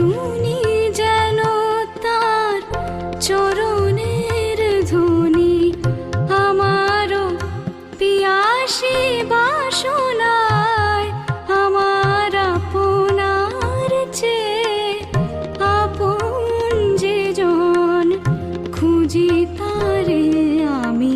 শুনি যেন তার চরণের ধ্বনি, আমারও পিয়াসী বাসনায় আমার আপনার চেয়ে আপন যে জন, খুঁজি তারে আমি